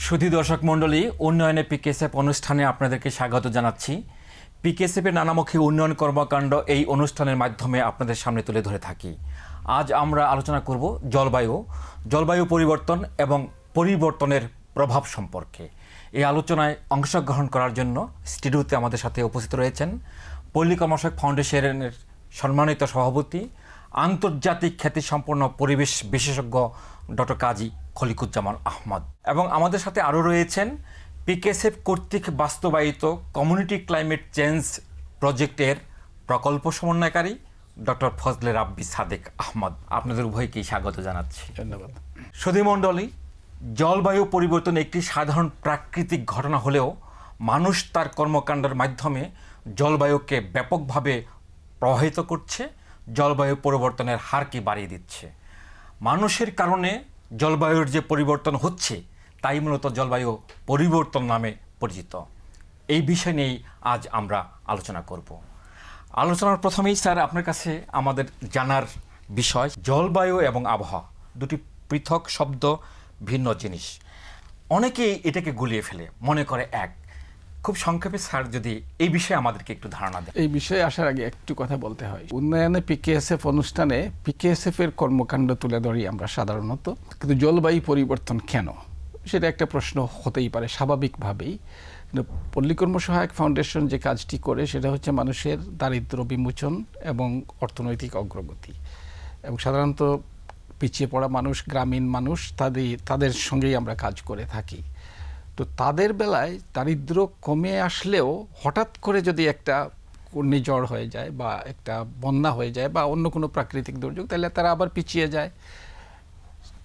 সুধী দর্শক মণ্ডলী, উন্নয়নে পিকেএসএফ অনুষ্ঠানে আপনাদেরকে স্বাগত জানাচ্ছি। পিকেএসএফের নানামুখী উন্নয়ন কর্মকাণ্ড এই অনুষ্ঠানের মাধ্যমে আপনাদের সামনে তুলে ধরে থাকি। আজ আমরা আলোচনা করব জলবায়ু পরিবর্তন এবং পরিবর্তনের প্রভাব সম্পর্কে। এই আলোচনায় অংশগ্রহণ করার জন্য স্টুডিওতে আমাদের সাথে উপস্থিত রয়েছেন পল্লী কর্মসহায়ক ফাউন্ডেশনের সম্মানিত সভাপতি, আন্তর্জাতিক খ্যাতিসম্পন্ন পরিবেশ বিশেষজ্ঞ ডক্টর কাজী খলিকুজ্জামান আহমদ, এবং আমাদের সাথে আরও রয়েছেন পিকেএসএফ কর্তৃক বাস্তবায়িত কমিউনিটি ক্লাইমেট চেঞ্জ প্রজেক্টের প্রকল্প সমন্বয়কারী ডক্টর ফজলে রাব্বি সাদেক আহমদ। আপনাদের উভয়কেই স্বাগত জানাচ্ছি। ধন্যবাদ। সুধী মণ্ডলী, জলবায়ু পরিবর্তন একটি সাধারণ প্রাকৃতিক ঘটনা হলেও মানুষ তার কর্মকাণ্ডের মাধ্যমে জলবায়ুকে ব্যাপকভাবে প্রভাবিত করছে, জলবায়ু পরিবর্তনের হারকে বাড়িয়ে দিচ্ছে। মানুষের কারণে জলবায়ুর যে পরিবর্তন হচ্ছে তাই মূলত জলবায়ু পরিবর্তন নামে পরিচিত। এই বিষয় নিয়েই আজ আমরা আলোচনা করব। আলোচনার প্রথমেই স্যার আপনার কাছে আমাদের জানার বিষয়, জলবায়ু এবং আবহাওয়া দুটি পৃথক শব্দ, ভিন্ন জিনিস। অনেকেই এটাকে গুলিয়ে ফেলে, মনে করে এক। খুব সংক্ষেপে স্যার যদি এই বিষয়ে আমাদেরকে একটু ধারণা দেন। এই বিষয়ে আসার আগে একটু কথা বলতে হয়। উন্নয়নে পিকেএসএফ অনুষ্ঠানে পিকেএসএফ এর কর্মকাণ্ড তুলে ধরি আমরা সাধারণত, কিন্তু জলবায়ু পরিবর্তন কেন, সেটা একটা প্রশ্ন হতেই পারে স্বাভাবিকভাবেই। পল্লী কর্মসহায়ক ফাউন্ডেশন যে কাজটি করে সেটা হচ্ছে মানুষের দারিদ্র্য বিমোচন এবং অর্থনৈতিক অগ্রগতি, এবং সাধারণত পিছিয়ে পড়া মানুষ, গ্রামীণ মানুষ, তাদের সঙ্গেই আমরা কাজ করে থাকি। তো তাদের বেলায় দারিদ্র্য কমে আসলেও হঠাৎ করে যদি একটা ঘূর্ণিঝড় হয়ে যায় বা একটা বন্যা হয়ে যায় বা অন্য কোনো প্রাকৃতিক দুর্যোগ, তাহলে তারা আবার পিছিয়ে যায়।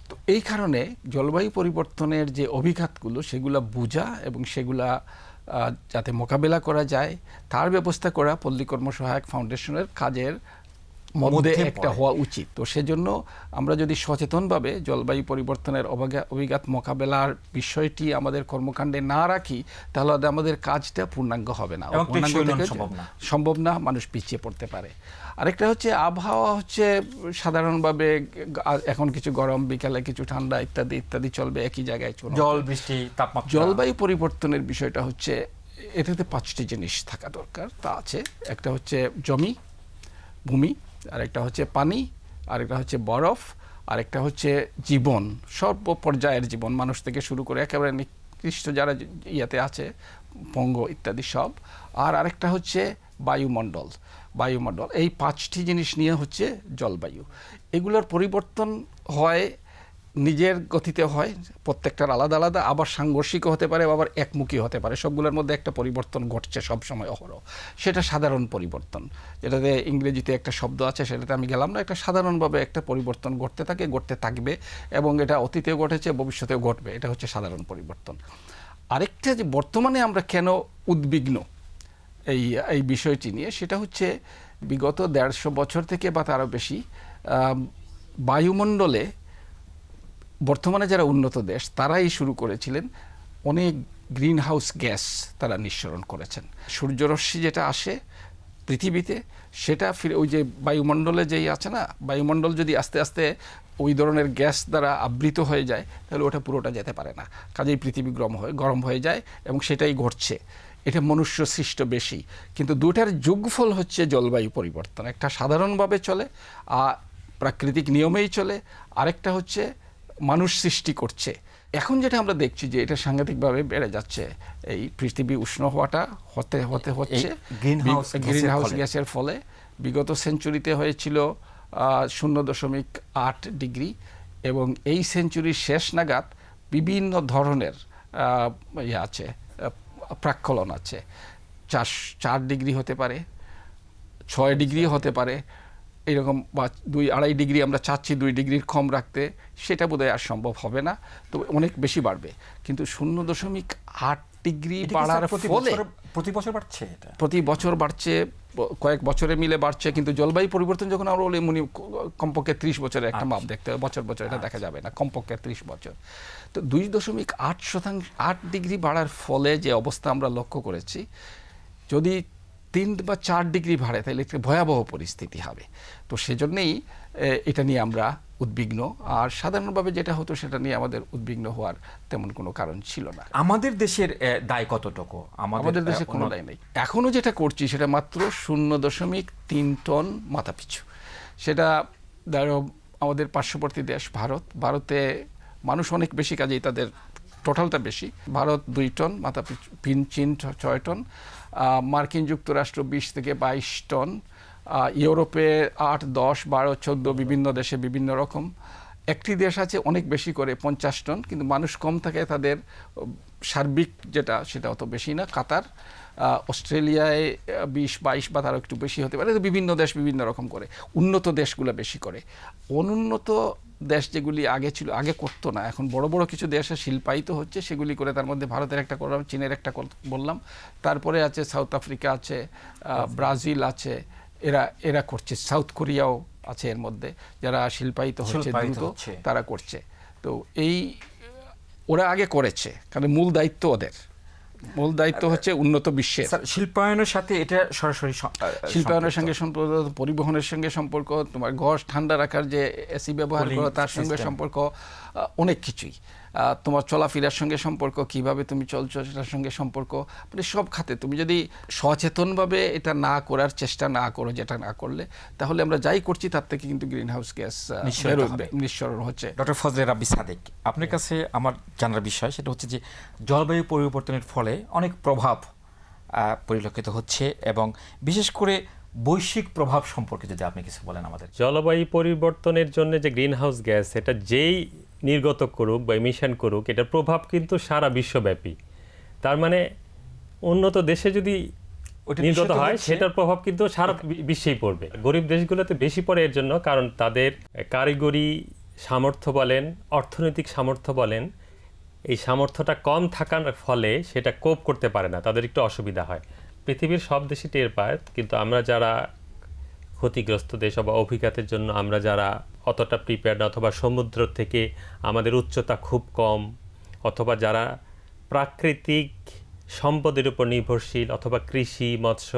তো এই কারণে জলবায়ু পরিবর্তনের যে অভিঘাতগুলো সেগুলো বোঝা এবং সেগুলা যাতে মোকাবেলা করা যায় তার ব্যবস্থা করা পল্লী কর্মসহায়ক ফাউন্ডেশনের কাজের মধ্যে একটা হওয়া উচিত। তো সেজন্য আমরা যদি সচেতনভাবে জলবায়ু পরিবর্তনের অভিঘাত মোকাবেলার বিষয়টি আমাদের কর্মকাণ্ডে না রাখি, তাহলে আমাদের কাজটা পূর্ণাঙ্গ হবে না, সম্ভব না, মানুষ পিছিয়ে পড়তে পারে। আরেকটা হচ্ছে আবহাওয়া হচ্ছে সাধারণভাবে এখন কিছু গরম, বিকালে কিছু ঠান্ডা, ইত্যাদি ইত্যাদি চলবে, একই জায়গায় জল, বৃষ্টি, তাপমাত্রা। জলবায়ু পরিবর্তনের বিষয়টা হচ্ছে এটাতে 5টি জিনিস থাকা দরকার। তা আছে, একটা হচ্ছে জমি, ভূমি, আরেকটা হচ্ছে পানি, আরেকটা হচ্ছে বরফ, আরেকটা হচ্ছে জীবন, সর্ব পর্যায়ের জীবন, মানুষ থেকে শুরু করে একেবারে নিকৃষ্ট যারা ইয়াতে আছে, পঙ্গ ইত্যাদি সব। আর আরেকটা হচ্ছে বায়ুমণ্ডল। এই 5টি জিনিস নিয়ে হচ্ছে জলবায়ু। এগুলোর পরিবর্তন হয় নিজের গতিতে হয়, প্রত্যেকটার আলাদা আলাদা, আবার সাংঘর্ষিক হতে পারে, আবার একমুখী হতে পারে। সবগুলোর মধ্যে একটা পরিবর্তন ঘটছে সবসময়, অহরহ। সেটা সাধারণ পরিবর্তন, যেটাতে ইংরেজিতে একটা শব্দ আছে, সেটাতে আমি গেলাম না। একটা সাধারণভাবে একটা পরিবর্তন ঘটতে থাকে, ঘটতে থাকবে, এবং এটা অতীতেও ঘটেছে, ভবিষ্যতেও ঘটবে। এটা হচ্ছে সাধারণ পরিবর্তন। আরেকটা যে বর্তমানে আমরা কেন উদ্বিগ্ন এই বিষয়টি নিয়ে, সেটা হচ্ছে বিগত 150 বছর থেকে বা তারও বেশি বায়ুমণ্ডলে বর্তমানে যারা উন্নত দেশ তারাই শুরু করেছিলেন অনেক গ্রিন হাউস গ্যাস তারা নিঃসরণ করেছেন। সূর্যরশ্মি যেটা আসে পৃথিবীতে, সেটা ফিরে ওই যে বায়ুমণ্ডলে যেই আছে না, বায়ুমণ্ডল যদি আস্তে আস্তে ওই ধরনের গ্যাস দ্বারা আবৃত হয়ে যায়, তাহলে ওটা পুরোটা যেতে পারে না, কাজেই পৃথিবী গরম হয়ে যায়, এবং সেটাই ঘটছে। এটা মনুষ্য সৃষ্ট বেশি, কিন্তু দুটার যোগফল হচ্ছে জলবায়ু পরিবর্তন। একটা সাধারণভাবে চলে, আর প্রাকৃতিক নিয়মেই চলে, আরেকটা হচ্ছে মানুষ সৃষ্টি করছে। এখন যেটা আমরা দেখছি যে এটা সাংঘাতিকভাবে বেড়ে যাচ্ছে, এই পৃথিবী উষ্ণ হওয়াটা হচ্ছে গ্রিনহাউস গ্যাসের ফলে। বিগত সেঞ্চুরিতে হয়েছিল 0.8 ডিগ্রি, এবং এই সেঞ্চুরির শেষ নাগাদ বিভিন্ন ধরনের আছে, প্রাক্কলন আছে। 4 ডিগ্রি হতে পারে, 6 ডিগ্রি হতে পারে, এইরকম, বা 2-2.5 ডিগ্রি আমরা চাচ্ছি 2 ডিগ্রির কম রাখতে, সেটা বোধহয় আর সম্ভব হবে না, তো অনেক বেশি বাড়বে। কিন্তু 0.8 ডিগ্রি বাড়ার ফলে প্রতি বছর বাড়ছে, কয়েক বছরে মিলে বাড়ছে। কিন্তু জলবায়ু পরিবর্তন যখন আমরা বলি, কমপক্ষে 30 বছরের একটা মাপ দেখতে হবে, বছর এটা দেখা যাবে না, কমপক্ষে 30 বছর। তো 2.8 ডিগ্রি বাড়ার ফলে যে অবস্থা আমরা লক্ষ্য করেছি, যদি 3 বা 4 ডিগ্রি বাড়ে তাহলে একটা ভয়াবহ পরিস্থিতি হবে। তো সেজন্যই এটা নিয়ে আমরা উদ্বিগ্ন। আর সাধারণভাবে যেটা হতো সেটা নিয়ে আমাদের উদ্বিগ্ন হওয়ার তেমন কোনো কারণ ছিল না। আমাদের দেশের দায় কতটুকু? আমাদের দেশে কোনো দায় নেই। এখনো যেটা করছি সেটা মাত্র 0.3 টন মাথাপিছু। সেটা ধরো আমাদের পার্শ্ববর্তী দেশ ভারতে মানুষ অনেক বেশি, কাজেই তাদের টোটালটা বেশি। ভারত 2 টন মাথাপিছু, চীন 6 টন, মার্কিন যুক্তরাষ্ট্র 20 থেকে 22 টন, ইউরোপে 8, 10, 12, 14 বিভিন্ন দেশে বিভিন্ন রকম। একটি দেশ আছে অনেক বেশি করে 50 টন, কিন্তু মানুষ কম থাকে, তাদের সার্বিক সেটা অত বেশি না। কাতার, অস্ট্রেলিয়ায় 20, 22 বা তারও একটু বেশি হতে পারে। বিভিন্ন দেশ বিভিন্ন রকম করে। উন্নত দেশগুলো বেশি করে। অনুন্নত দেশ যেগুলি আগে করতো না, এখন বড় বড় কিছু দেশে শিল্পায়িত হচ্ছে, সেগুলি করে। তার মধ্যে ভারতের একটা করলাম, চীনের একটা বললাম, তারপরে আছে সাউথ আফ্রিকা আছে, ব্রাজিল আছে, এরা করছে। সাউথ কোরিয়াও আছে এর মধ্যে, যারা শিল্পায়িত হচ্ছে দ্রুত, তারা করছে। তো ওরা আগে করেছে, কারণ মূল দায়িত্ব ওদের। মূল দায়িত্ব হচ্ছে উন্নত বিশ্বের। শিল্পায়নের সাথে এটা সরাসরি শিল্পায়নের সঙ্গে সম্পর্ক, পরিবহনের সঙ্গে সম্পর্ক, তোমার ঘর ঠান্ডা রাখার যে এসি ব্যবহার করো তার সঙ্গে সম্পর্ক, অনেক কিছুই। তোমার চলাফেরার সঙ্গে সম্পর্ক, কিভাবে তুমি চলছো সেটার সঙ্গে সম্পর্ক, মানে সব খাতে তুমি যদি সচেতনভাবে এটা না করার চেষ্টা না করো, যেটা না করলে, তাহলে আমরা যাই করছি তার থেকে কিন্তু গ্রিন হাউস গ্যাস নিঃসরণ হচ্ছে। ডক্টর ফজলে রাব্বি সাদেক, আপনার কাছে আমার জানার বিষয় সেটা হচ্ছে যে জলবায়ু পরিবর্তনের ফলে অনেক প্রভাব পরিলক্ষিত হচ্ছে, এবং বিশেষ করে বৈশ্বিক প্রভাব সম্পর্কে যদি আপনি কিছু বলেন আমাদের। জলবায়ু পরিবর্তনের জন্য যে গ্রিন হাউস গ্যাস, এটা যেই নির্গত করুক বা ইমিশন করুক, এটার প্রভাব কিন্তু সারা বিশ্বব্যাপী। তার মানে উন্নত দেশে যদি নির্গত হয়, সেটার প্রভাব কিন্তু সারা বিশ্বেই পড়বে। গরিব দেশগুলোতে বেশি পড়ে এর জন্য, কারণ তাদের কারিগরি সামর্থ্য বলেন, অর্থনৈতিক সামর্থ্য বলেন, এই সামর্থ্যটা কম থাকার ফলে সেটা কোপ করতে পারে না, তাদের একটু অসুবিধা হয়। পৃথিবীর সব দেশই টের পায়, কিন্তু আমরা যারা ক্ষতিগ্রস্ত দেশ বা অভিঘাতের জন্য আমরা যারা অতটা প্রিপেয়ার্ড না, অথবা সমুদ্র থেকে আমাদের উচ্চতা খুব কম, অথবা যারা প্রাকৃতিক সম্পদের উপর নির্ভরশীল, অথবা কৃষি, মৎস্য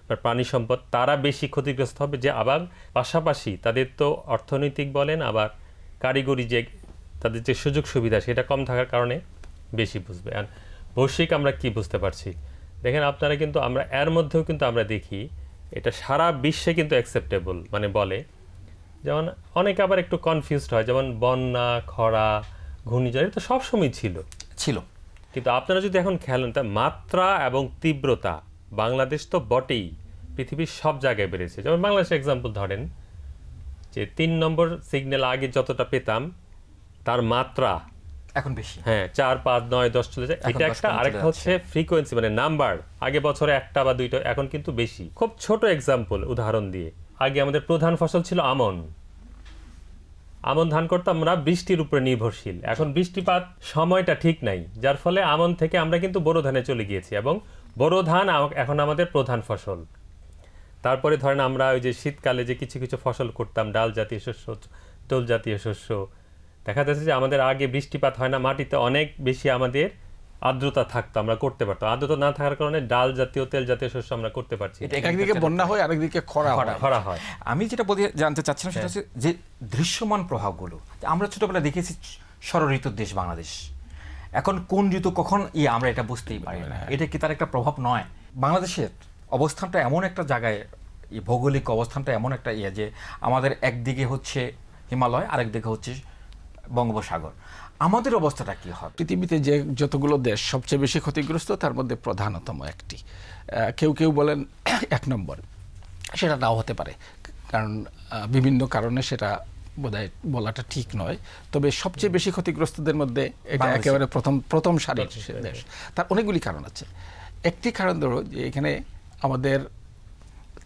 বা প্রাণী সম্পদ, তারা বেশি ক্ষতিগ্রস্ত হবে। যে আবার পাশাপাশি তাদের তো অর্থনৈতিক বলেন, আবার কারিগরি যে তাদের যে সুযোগ সুবিধা সেটা কম থাকার কারণে বেশি বুঝবে। আর বৈশ্বিক আমরা কি বুঝতে পারছি, দেখেন আপনারা, কিন্তু আমরা এর মধ্যেও কিন্তু আমরা দেখি এটা সারা বিশ্বে কিন্তু অ্যাকসেপ্টেবল, মানে বলে। যেমন অনেকে আবার একটু কনফিউজড হয়, যেমন বন্যা, খরা, ঘূর্ণিঝড়, এটা তো সবসময় ছিল। কিন্তু আপনারা যদি এখন খেলেন, তা মাত্রা এবং তীব্রতা বাংলাদেশ তো বটেই, পৃথিবীর সব জায়গায় বেড়েছে। যেমন বাংলাদেশের এক্সাম্পল ধরেন, যে 3 নম্বর সিগন্যাল আগে যতটা পেতাম তার মাত্রা এখন বেশি, হ্যাঁ, 4, 5, 9, 10 চলে যায়। এটা একটা। আরেকটা হচ্ছে ফ্রিকোয়েন্সি, মানে নাম্বার। আগে বছরে 1টা বা 2টা, এখন কিন্তু বেশি। খুব ছোট এক্সাম্পল, উদাহরণ দিয়ে, আগে আমাদের প্রধান ফসল ছিল আমন ধান করতাম আমরা, বৃষ্টির উপরে নির্ভরশীল। এখন বৃষ্টিপাত সময়টা ঠিক নাই, যার ফলে আমন থেকে আমরা কিন্তু বোরো ধানে চলে গিয়েছি, এবং বোরো ধান এখন আমাদের প্রধান ফসল। তারপরে ধরেন আমরা ওই যে শীতকালে যে কিছু কিছু ফসল করতাম, ডাল জাতীয় শস্য, তোল জাতীয় শস্য, দেখা যাচ্ছে যে আমাদের আগে বৃষ্টিপাত হয় না, মাটিতে অনেক বেশি আমাদের আর্দ্রতা থাকতো, আমরা করতে পারতাম। আর্দ্রতা না থাকার কারণে ডাল জাতীয়, তেল জাতীয় শস্য আমরা করতে পারছি। একদিকে বন্যা হয়, আরেকদিকে খরা হয়। আমি যেটা জানতে চাচ্ছিলাম সেটা হচ্ছে যে দৃশ্যমান প্রভাবগুলো। আমরা ছোটবেলায় দেখেছি ষড় ঋতুর দেশ বাংলাদেশ, এখন কোন ঋতু কখন আমরা এটা বুঝতেই পারি না। এটা কি তার একটা প্রভাব নয়? বাংলাদেশের অবস্থানটা এমন একটা জায়গায়, ভৌগোলিক অবস্থানটা এমন একটা যে আমাদের একদিকে হচ্ছে হিমালয়, আরেকদিকে হচ্ছে বঙ্গোপসাগর। আমাদের অবস্থাটা কি হবে? পৃথিবীতে যে যতগুলো দেশ সবচেয়ে বেশি ক্ষতিগ্রস্ত, তার মধ্যে প্রধানতম একটি, কেউ বলেন 1 নম্বর, সেটা নাও হতে পারে, কারণ বিভিন্ন কারণে সেটা বোধহয় বলাটা ঠিক নয়। তবে সবচেয়ে বেশি ক্ষতিগ্রস্তদের মধ্যে এটা একেবারে প্রথম সারির দেশ। তার অনেকগুলি কারণ আছে। একটি কারণ ধরো যে এখানে আমাদের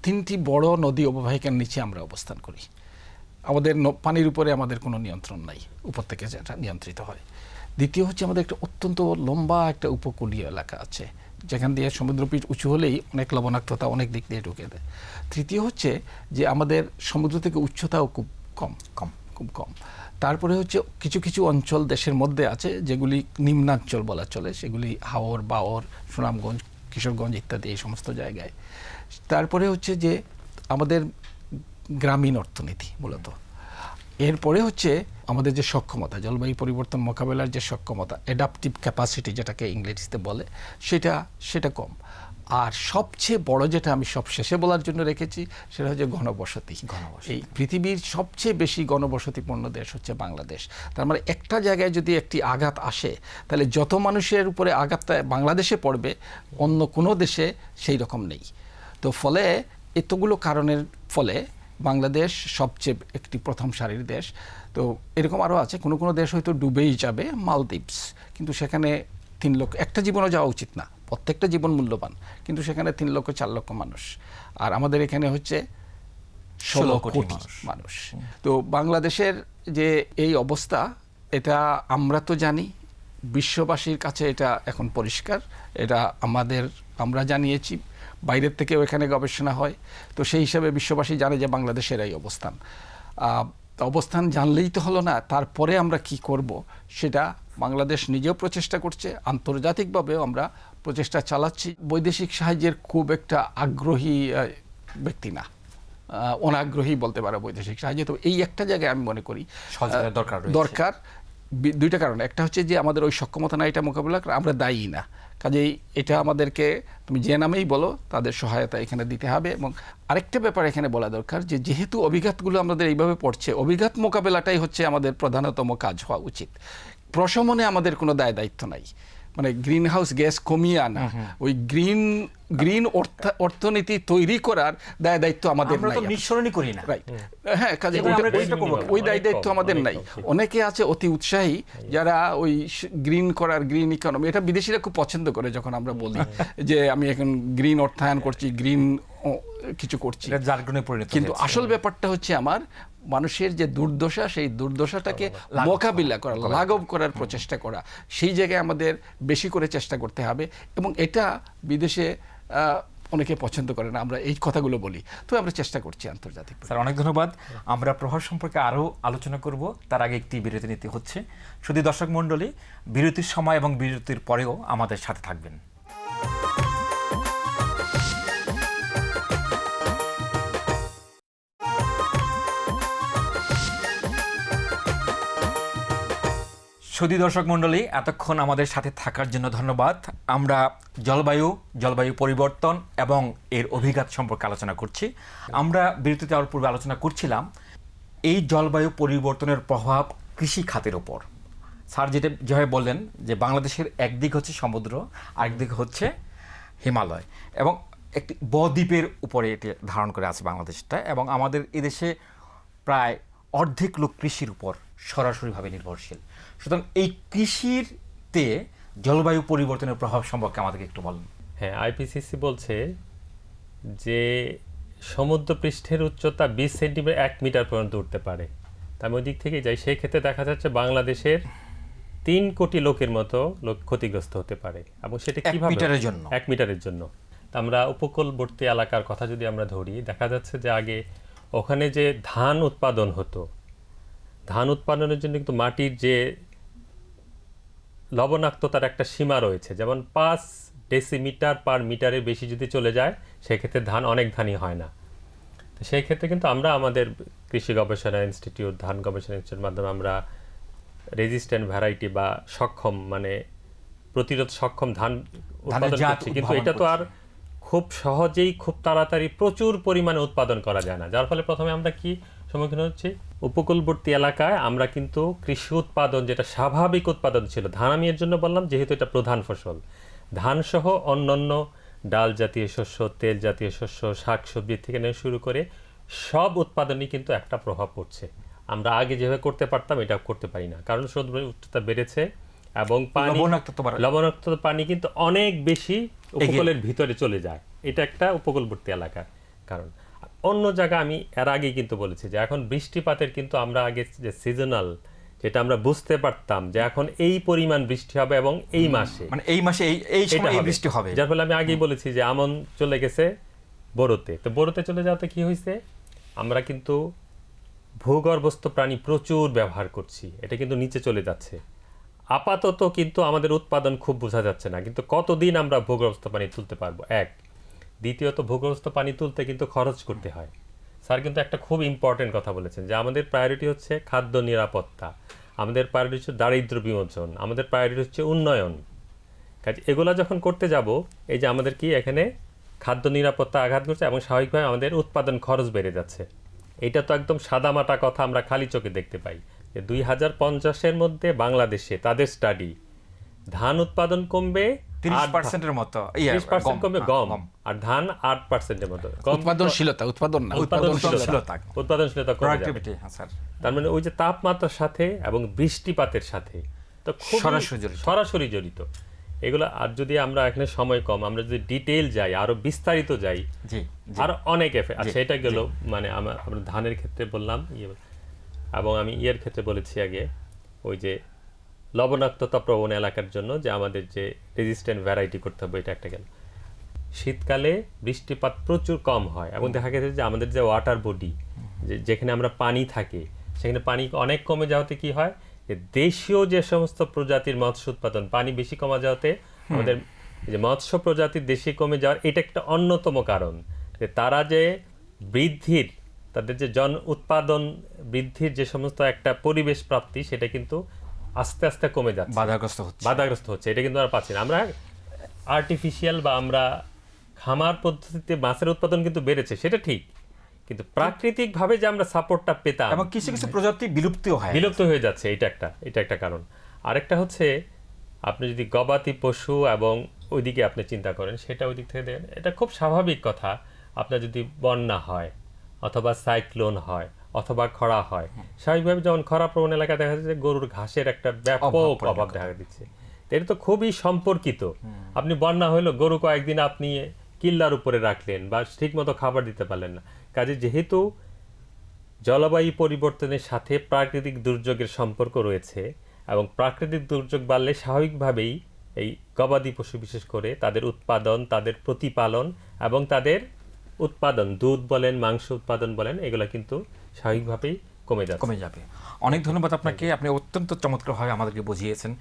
3টি বড় নদী অববাহিকার নিচে আমরা অবস্থান করি। আমাদের পানির উপরে আমাদের কোনো নিয়ন্ত্রণ নাই, উপর থেকে যেটা নিয়ন্ত্রিত হয়। দ্বিতীয় হচ্ছে আমাদের একটা অত্যন্ত লম্বা একটা উপকূলীয় এলাকা আছে, যেখান দিয়ে সমুদ্রপৃষ্ঠ উঁচু হলেই অনেক লবণাক্ততা অনেক দিক দিয়ে ঢুকে দেয়। তৃতীয় হচ্ছে যে আমাদের সমুদ্র থেকে উচ্চতাও খুব কম। তারপরে হচ্ছে কিছু কিছু অঞ্চল দেশের মধ্যে আছে যেগুলি নিম্নাঞ্চল বলা চলে, সেগুলি হাওর, বাওর, সুনামগঞ্জ, কিশোরগঞ্জ ইত্যাদি এই সমস্ত জায়গায়। তারপরে হচ্ছে যে আমাদের গ্রামীণ অর্থনীতি মূলত, এরপরে হচ্ছে আমাদের যে সক্ষমতা, জলবায়ু পরিবর্তন মোকাবেলার যে সক্ষমতা, অ্যাডাপটিভ ক্যাপাসিটি যেটাকে ইংরেজিতে বলে, সেটা কম। আর সবচেয়ে বড় যেটা আমি সব শেষে বলার জন্য রেখেছি সেটা হচ্ছে ঘনবসতি। এই পৃথিবীর সবচেয়ে বেশি ঘনবসতিপূর্ণ দেশ হচ্ছে বাংলাদেশ। তার মানে একটা জায়গায় যদি একটি আঘাত আসে, তাহলে যত মানুষের উপরে আঘাতটা বাংলাদেশে পড়বে, অন্য কোনো দেশে সেই রকম নেই। তো ফলে এতগুলো কারণের ফলে বাংলাদেশ সবচেয়ে একটি প্রথম সারির দেশ। তো এরকম আরও আছে, কোনো কোনো দেশ হয়তো ডুবেই যাবে, মালদ্বীপস, কিন্তু সেখানে 3 লক্ষ, একটা জীবনও যাওয়া উচিত না, প্রত্যেকটা জীবন মূল্যবান, কিন্তু সেখানে 3 লক্ষ 4 লক্ষ মানুষ, আর আমাদের এখানে হচ্ছে 16 কোটি মানুষ। তো বাংলাদেশের যে এই অবস্থা, এটা আমরা তো জানি, বিশ্ববাসীর কাছে এটা এখন পরিষ্কার, এটা আমরা জানিয়েছি, বাইরের থেকেও এখানে গবেষণা হয়। তো সেই হিসাবে বিশ্ববাসী জানে যে বাংলাদেশের এই অবস্থান। অবস্থান জানলেই তো হলো না, তারপরে আমরা কি করব সেটা বাংলাদেশ নিজেও প্রচেষ্টা করছে, আন্তর্জাতিকভাবেও আমরা প্রচেষ্টা চালাচ্ছি। বৈদেশিক সাহায্যের খুব একটা আগ্রহী ব্যক্তি না, অনাগ্রহী বলতে পারো বৈদেশিক সাহায্যে। তো এই একটা জায়গায় আমি মনে করি দরকার, দুইটা কারণ। একটা হচ্ছে যে আমাদের ওই সক্ষমতা না, এটা মোকাবিলা করা, আমরা দায়ী না, কাজেই এটা আমাদেরকে তুমি যে নামেই বলো তাদের সহায়তা এখানে দিতে হবে। এবং আরেকটা ব্যাপার এখানে বলা দরকার, যে যেহেতু অভিঘাতগুলো আমাদের এইভাবে পড়ছে, অভিঘাত মোকাবেলাটাই হচ্ছে আমাদের প্রধানতম কাজ হওয়া উচিত। প্রশমনে আমাদের কোনো দায় দায়িত্ব নাই, মানে গ্রিন হাউস গ্যাস কমিয়ে আনা, ওই গ্রিন অর্থনীতি তৈরি করার দায় দায়িত্ব আমাদের নাই, নিঃসরণই করি না। রাইট, হ্যাঁ, কাজে ওই দায় দায়িত্ব আমাদের নাই। অনেকে আছে অতি উৎসাহী, যারা ওই গ্রিন করার, গ্রিন ইকোনমি, এটা বিদেশিরা খুব পছন্দ করে যখন আমরা বলি যে আমি এখন গ্রিন অর্থায়ন করছি, গ্রিন কিছু করছি, কিন্তু আসল ব্যাপারটা হচ্ছে আমার মানুষের যে দুর্দশা, সেই দুর্দশাটাকে মোকাবিলা করা, লাঘব করার প্রচেষ্টা করা, সেই জায়গায় আমাদের বেশি করে চেষ্টা করতে হবে। এবং এটা বিদেশে অনেকে পছন্দ করে না আমরা এই কথাগুলো বলি, তো আমরা চেষ্টা করছি আন্তর্জাতিক। স্যার অনেক ধন্যবাদ। আমরা প্রভাব সম্পর্কে আরও আলোচনা করব, তার আগে একটি বিরতি নিতে হচ্ছে। শুধু দর্শক মণ্ডলী, বিরতির সময় এবং বিরতির পরেও আমাদের সাথে থাকবেন। সুধী দর্শক মণ্ডলী, এতক্ষণ আমাদের সাথে থাকার জন্য ধন্যবাদ। আমরা জলবায়ু পরিবর্তন এবং এর অভিঘাত সম্পর্কে আলোচনা করছি। আমরা বিরতিতে যাওয়ার পূর্বে আলোচনা করছিলাম এই জলবায়ু পরিবর্তনের প্রভাব কৃষি খাতের ওপর। স্যার যেভাবে বললেন যে বাংলাদেশের একদিক হচ্ছে সমুদ্র, আরেকদিক হচ্ছে হিমালয়, এবং একটি বদ্বীপের উপরে এটি ধারণ করে আছে বাংলাদেশটা, এবং আমাদের এদেশে প্রায় অর্ধেক লোক কৃষির উপর সরাসরিভাবে নির্ভরশীল। সুতরাং এই কৃষিতে জলবায়ু পরিবর্তনের প্রভাব সম্পর্কে আমাদেরকে একটু বলুন। হ্যাঁ, আইপিসিসি বলছে যে সমুদ্রপৃষ্ঠের উচ্চতা 20 সেন্টিমিটার 1 মিটার পর্যন্ত উঠতে পারে। তার ওই দিক থেকে যাই, সেই ক্ষেত্রে দেখা যাচ্ছে বাংলাদেশের 3 কোটি লোকের মতো লোক ক্ষতিগ্রস্ত হতে পারে। এবং সেটা কিভাবে? 1 মিটারের জন্য। আমরা উপকূলবর্তী এলাকার কথা যদি আমরা ধরি, দেখা যাচ্ছে যে আগে ওখানে যে ধান উৎপাদন হতো, ধান উৎপাদনের জন্য কিন্তু মাটির যে লবণাক্ততার একটা সীমা রয়েছে, যেমন 5 ডেসিমিটার পার মিটারের বেশি যদি চলে যায়, সেক্ষেত্রে অনেক ধানই হয় না। তো সেই ক্ষেত্রে কিন্তু আমরা আমাদের কৃষি গবেষণা ইনস্টিটিউট, ধান গবেষণা ইনস্টিটিউটের মাধ্যমে আমরা রেজিস্ট্যান্ট ভ্যারাইটি বা সক্ষম, মানে প্রতিরোধ সক্ষম ধান উৎপাদন করছি। কিন্তু এটা তো আর খুব সহজেই, খুব তাড়াতাড়ি প্রচুর পরিমাণে উৎপাদন করা যায় না, যার ফলে প্রথমে আমরা কি সম্মুখীন হচ্ছে, উপকূলবর্তী এলাকায় আমরা কিন্তু কৃষি উৎপাদন, যেটা স্বাভাবিক উৎপাদন ছিল, ধান আমি এর জন্য বললাম যেহেতু এটা প্রধান ফসল, ধান সহ অন্যান্য ডাল জাতীয় শস্য, তেল জাতীয় শস্য, শাক সবজি থেকে নিয়ে শুরু করে সব উৎপাদনই কিন্তু একটা প্রভাব পড়ছে। আমরা আগে যেভাবে করতে পারতাম এটা করতে পারি না, কারণ সমুদ্রের উচ্চতা বেড়েছে এবং লবণাক্ত পানি কিন্তু অনেক বেশি উপকূলের ভিতরে চলে যায়। এটা একটা উপকূলবর্তী এলাকার কারণ। অন্য জায়গা আমি এর আগেই কিন্তু বলেছি যে এখন বৃষ্টিপাতের কিন্তু আমরা আগে যে সিজনাল, যেটা আমরা বুঝতে পারতাম যে এখন এই পরিমাণ বৃষ্টি হবে এবং এই মাসে, মানে এই মাসে এই সময় বৃষ্টি হবে, যার ফলে আমি আগেই বলেছি যে আমন চলে গেছে বোরোতে। তো বোরোতে চলে যাওয়াতে কি হয়েছে, আমরা কিন্তু ভূগর্ভস্থ প্রাণী প্রচুর ব্যবহার করছি, এটা কিন্তু নিচে চলে যাচ্ছে। আপাতত কিন্তু আমাদের উৎপাদন খুব বোঝা যাচ্ছে না, কিন্তু কতদিন আমরা ভূগর্ভস্থ পানি তুলতে পারবো, 1 দ্বিতীয়ত ভূগর্ভস্থ পানি তুলতে কিন্তু খরচ করতে হয়। স্যার কিন্তু একটা খুব ইম্পর্টেন্ট কথা বলেছেন যে আমাদের প্রায়োরিটি হচ্ছে খাদ্য নিরাপত্তা, আমাদের প্রায়োরিটি হচ্ছে দারিদ্র্য বিমোচন, আমাদের প্রায়োরিটি হচ্ছে উন্নয়ন। কাজে এগুলা যখন করতে যাব, এই যে আমাদের কি এখানে খাদ্য নিরাপত্তা আঘাত করছে এবং স্বাভাবিকভাবে আমাদের উৎপাদন খরচ বেড়ে যাচ্ছে। এটা তো একদম সাদামাটা কথা আমরা খালি চোখে দেখতে পাই যে 2050-এর মধ্যে বাংলাদেশে তাদের স্টাডি ধান উৎপাদন কমবে 30%-এর মতো 30% কমবে গম, আর ধান 8%-এর মতো গম। উৎপাদনশীলতা, উৎপাদন না, উৎপাদনশীলতা কমে যাবে। প্রোডাক্টিভিটি, হ্যাঁ স্যার। তার মানে ওই যে তাপমাত্রার সাথে এবং বৃষ্টিপাতের সাথে তো খুব সরাসরি জড়িত এগুলো। আর যদি আমরা এখানে সময় কম, আমরা যদি ডিটেইল যাই, আরো বিস্তারিত যাই, জি, আর অনেক আচ্ছা এটা গেল মানে আমরা ধানের ক্ষেত্রে বললাম এবং আমি ইয়ের ক্ষেত্রে বলেছি আগে ওই যে লবণাক্ততা প্রবণ এলাকার জন্য যে আমাদের যে রেজিস্ট্যান্ট ভ্যারাইটি করতে হবে, এটা একটা গেল। শীতকালে বৃষ্টিপাত প্রচুর কম হয় এবং দেখা গেছে যে আমাদের যে ওয়াটার বডি, যেখানে আমরা পানি থাকে, সেখানে পানি অনেক কমে যাওয়াতে কি হয় যে দেশীয় যে সমস্ত প্রজাতির মৎস্য উৎপাদন, পানি বেশি কমা যাওয়াতে আমাদের যে মৎস্য প্রজাতির দেশি কমে যাওয়ার এটা একটা অন্যতম কারণ। যে তারা যে বৃদ্ধির, তাদের যে উৎপাদন বৃদ্ধির যে সমস্ত একটা পরিবেশ প্রাপ্তি, সেটা কিন্তু আস্তে আস্তে কমে যাচ্ছে, বাধাগ্রস্ত হচ্ছে। এটা কিন্তু আমরা পাচ্ছি না। আমরা আর্টিফিশিয়াল বা আমরা খামার পদ্ধতিতে মাছের উৎপাদন কিন্তু বেড়েছে, সেটা ঠিক, কিন্তু প্রাকৃতিকভাবে যে আমরা সাপোর্টটা পেতাম এবং কিছু কিছু প্রজাতি বিলুপ্ত হয়ে যাচ্ছে, এটা একটা কারণ। আরেকটা হচ্ছে আপনি যদি গবাদি পশু এবং ওইদিকে আপনি চিন্তা করেন, সেটা ওই দিক থেকে দেখেন, এটা খুব স্বাভাবিক কথা। আপনার যদি বন্যা হয় অথবা সাইক্লোন হয় অথবা খরা হয়, স্বাভাবিকভাবে যখন খরা প্রবণ এলাকা দেখা যাচ্ছে গরুর ঘাসের একটা ব্যাপক অভাব দেখা দিচ্ছে। এটা তো খুবই সম্পর্কিত। আপনি বন্যা হইলো, গরু কয়েকদিন আপনি কিল্লার উপরে রাখলেন বা ঠিকমতো খাবার দিতে পারলেন না। কাজে যেহেতু জলবায়ু পরিবর্তনের সাথে প্রাকৃতিক দুর্যোগের সম্পর্ক রয়েছে এবং প্রাকৃতিক দুর্যোগ বাড়লে স্বাভাবিকভাবেই এই গবাদি পশু বিশেষ করে তাদের উৎপাদন, তাদের প্রতিপালন এবং তাদের উৎপাদন, দুধ বলেন, মাংস উৎপাদন বলেন, এগুলো কিন্তু স্বাভাবিকভাবেই কমে যাবে। অনেক ধন্যবাদ আপনাকে, আপনি অত্যন্ত চমৎকারভাবে আমাদেরকে বুঝিয়েছেন।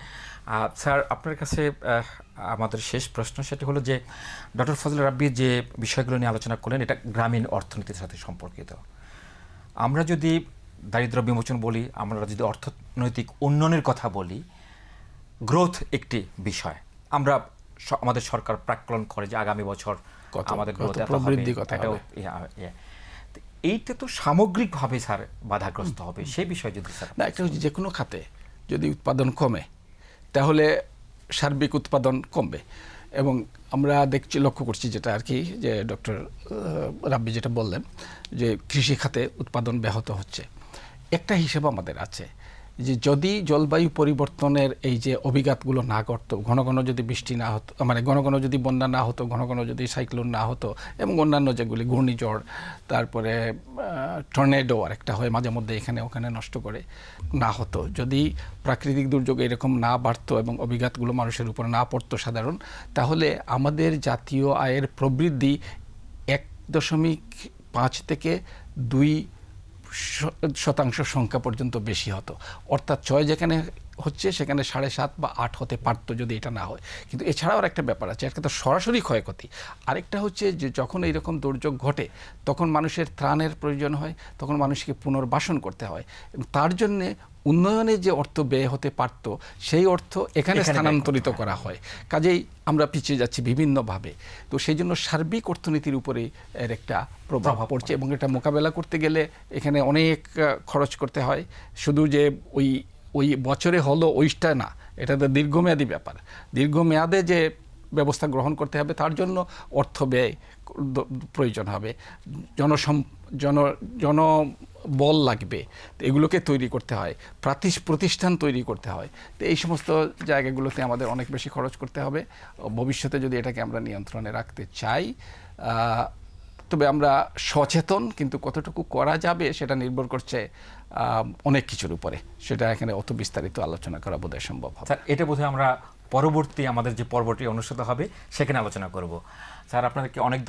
স্যার, আপনার কাছে আমাদের শেষ প্রশ্ন, সেটা হলো যে ডক্টর ফজলে রাব্বি যে বিষয়গুলো নিয়ে আলোচনা করলেন, এটা গ্রামীণ অর্থনীতির সাথে সম্পর্কিত। আমরা যদি দারিদ্র্য বিমোচন বলি, আমরা যদি অর্থনৈতিক উন্নয়নের কথা বলি, গ্রোথ একটি বিষয়। আমরা আমাদের সরকার প্রাক্কলন করে যে আগামী বছর আমাদের গ্রোথ প্রবৃদ্ধি কথা, এইটা তো সামগ্রিকভাবে স্যার বাধাগ্রস্ত হবে, সেই বিষয়ে যদি স্যার না, একটা হচ্ছে যে কোনো খাতে যদি উৎপাদন কমে তাহলে সার্বিক উৎপাদন কমবে। এবং আমরা লক্ষ্য করছি যেটা আর কি, যে ডক্টর রাব্বি যেটা বললেন যে কৃষি খাতে উৎপাদন ব্যাহত হচ্ছে। একটা হিসেব আমাদের আছে যে যদি জলবায়ু পরিবর্তনের এই যে অভিঘাতগুলো না ঘটতো, ঘন ঘন যদি বৃষ্টি না হতো, মানে ঘন ঘন যদি বন্যা না হতো, ঘন ঘন যদি সাইক্লোন না হতো, এবং অন্যান্য যেগুলি ঘূর্ণিঝড়, তারপরে টর্নেডো আরেকটা হয় মাঝে মধ্যে এখানে ওখানে নষ্ট করে, না হতো, যদি প্রাকৃতিক দুর্যোগ এরকম না বাড়তো এবং অভিঘাতগুলো মানুষের উপর না পড়তো সাধারণ, তাহলে আমাদের জাতীয় আয়ের প্রবৃদ্ধি 1.5 থেকে 2% সংখ্যা পর্যন্ত বেশি হতো। অর্থাৎ 6 যেখানে হচ্ছে সেখানে 7.5 বা 8 হতে পারতো যদি এটা না হয়। কিন্তু এছাড়াও একটা ব্যাপার আছে, একটা তো সরাসরি ক্ষয়ক্ষতি, আরেকটা হচ্ছে যে যখন এইরকম দুর্যোগ ঘটে তখন মানুষের ত্রাণের প্রয়োজন হয়, তখন মানুষকে পুনর্বাসন করতে হয়, এবং তার জন্যে উন্নয়নে যে অর্থ ব্যয় হতে পারত সেই অর্থ এখানে স্থানান্তরিত করা হয়। কাজেই আমরা পিছিয়ে যাচ্ছি বিভিন্নভাবে। তো সেই জন্য সার্বিক অর্থনীতির উপরে এর একটা প্রভাব পড়ছে, এবং এটা মোকাবেলা করতে গেলে এখানে অনেক খরচ করতে হয়। শুধু যে ওই বছরে হলো ওইটা না, এটা তো দীর্ঘমেয়াদী ব্যাপার। দীর্ঘমেয়াদে যে ব্যবস্থা গ্রহণ করতে হবে তার জন্য অর্থ ব্যয় প্রয়োজন হবে, জনবল লাগবে, এগুলোকে তৈরি করতে হয়, প্রতিষ্ঠান তৈরি করতে হয়। তো এই সমস্ত জায়গাগুলোতে আমাদের অনেক বেশি খরচ করতে হবে ভবিষ্যতে যদি এটাকে আমরা নিয়ন্ত্রণে রাখতে চাই। তবে আমরা সচেতন, কিন্তু কতটুকু করা যাবে সেটা নির্ভর করছে অনেক কিছুর উপরে, সেটা এখানে অত বিস্তারিত আলোচনা করা বোধহয় সম্ভব হবে। স্যার, এটা বোধহয় আমরা পরবর্তী আমাদের যে পর্বটি অনুষ্ঠিত হবে সেখানে আলোচনা করব। স্যার, আপনাদেরকে অনেক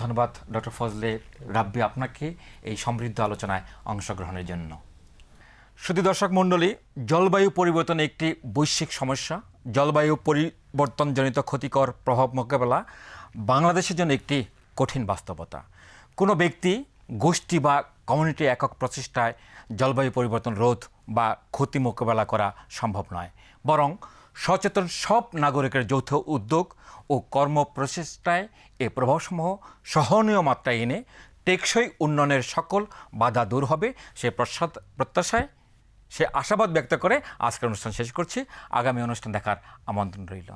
ধন্যবাদ ডক্টর ফজলে রাব্বি আপনাকে এই সমৃদ্ধ আলোচনায় অংশগ্রহণের জন্য। শুধু দর্শক মণ্ডলী, জলবায়ু পরিবর্তন একটি বৈশ্বিক সমস্যা। জলবায়ু পরিবর্তনজনিত ক্ষতিকর প্রভাব মোকাবেলা বাংলাদেশের জন্য একটি কঠিন বাস্তবতা। কোনো ব্যক্তি, গোষ্ঠী বা কমিউনিটি একক প্রচেষ্টায় জলবায়ু পরিবর্তন রোধ বা ক্ষতি মোকাবেলা করা সম্ভব নয়, বরং সচেতন সব নাগরিকের যৌথ উদ্যোগ ও কর্মপ্রচেষ্টায় এ প্রভাবসমূহ সহনীয় মাত্রায় এনে টেকসই উন্নয়নের সকল বাধা দূর হবে সে প্রত্যাশায়, সে আশাবাদ ব্যক্ত করে আজকের অনুষ্ঠান শেষ করছি। আগামী অনুষ্ঠান দেখার আমন্ত্রণ রইল।